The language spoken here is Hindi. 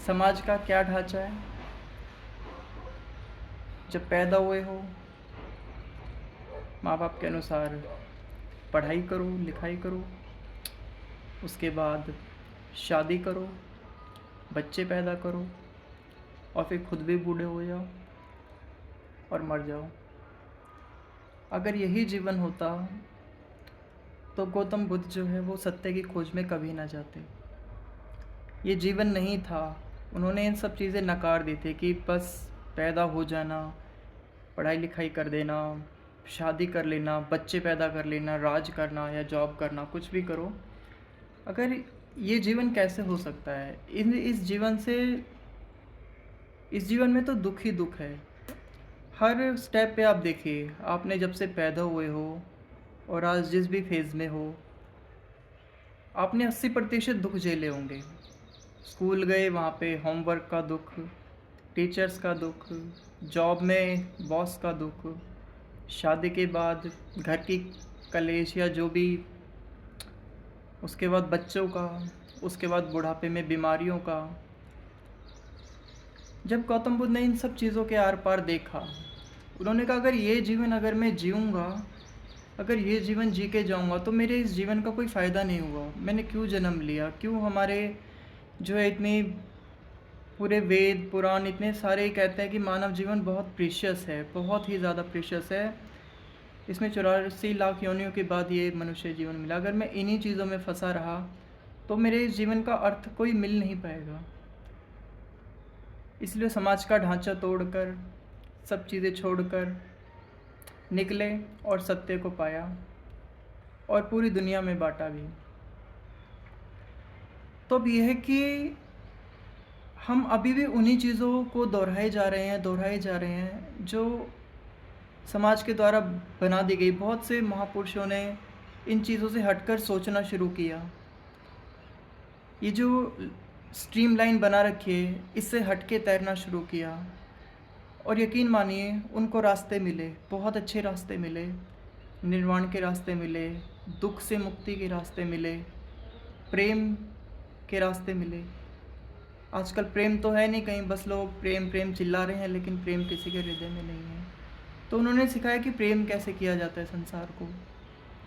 समाज का क्या ढांचा है? जब पैदा हुए हो, माँ बाप के अनुसार पढ़ाई करो, लिखाई करो, उसके बाद शादी करो, बच्चे पैदा करो और फिर खुद भी बूढ़े हो जाओ और मर जाओ। अगर यही जीवन होता तो गौतम बुद्ध जो है वो सत्य की खोज में कभी ना जाते। ये जीवन नहीं था। उन्होंने इन सब चीज़ें नकार दी थी कि बस पैदा हो जाना, पढ़ाई लिखाई कर देना, शादी कर लेना, बच्चे पैदा कर लेना, राज करना या जॉब करना, कुछ भी करो। अगर ये जीवन कैसे हो सकता है? इस जीवन में तो दुख ही दुख है। हर स्टेप पे आप देखिए, आपने जब से पैदा हुए हो और आज जिस भी फेज़ में हो, आपने 80% दुख झेले होंगे। स्कूल गए, वहाँ पे होमवर्क का दुख, टीचर्स का दुख, जॉब में बॉस का दुख, शादी के बाद घर की कलेश या जो भी, उसके बाद बच्चों का, उसके बाद बुढ़ापे में बीमारियों का। जब गौतम बुद्ध ने इन सब चीज़ों के आर पार देखा, उन्होंने कहा अगर ये जीवन अगर मैं जीऊँगा, अगर ये जीवन जी के जाऊँगा तो मेरे इस जीवन का कोई फ़ायदा नहीं हुआ। मैंने क्यों जन्म लिया? क्यों हमारे जो है इतनी पूरे वेद पुराण इतने सारे कहते हैं कि मानव जीवन बहुत प्रीशियस है, बहुत ही ज़्यादा प्रीशियस है। इसमें 84 लाख योनियों के बाद ये मनुष्य जीवन मिला। अगर मैं इन्हीं चीज़ों में फंसा रहा तो मेरे इस जीवन का अर्थ कोई मिल नहीं पाएगा। इसलिए समाज का ढांचा तोड़कर, सब चीज़ें छोड़कर निकले और सत्य को पाया और पूरी दुनिया में बांटा भी। तो अब यह है कि हम अभी भी उन्हीं चीज़ों को दोहराए जा रहे हैं जो समाज के द्वारा बना दी गई। बहुत से महापुरुषों ने इन चीज़ों से हटकर सोचना शुरू किया। ये जो स्ट्रीमलाइन बना रखी है, इससे हटके तैरना शुरू किया और यकीन मानिए उनको रास्ते मिले, बहुत अच्छे रास्ते मिले, निर्वाण के रास्ते मिले, दुख से मुक्ति के रास्ते मिले, प्रेम के रास्ते मिले। आजकल प्रेम तो है नहीं कहीं, बस लोग प्रेम प्रेम चिल्ला रहे हैं, लेकिन प्रेम किसी के हृदय में नहीं है। तो उन्होंने सिखाया कि प्रेम कैसे किया जाता है संसार को।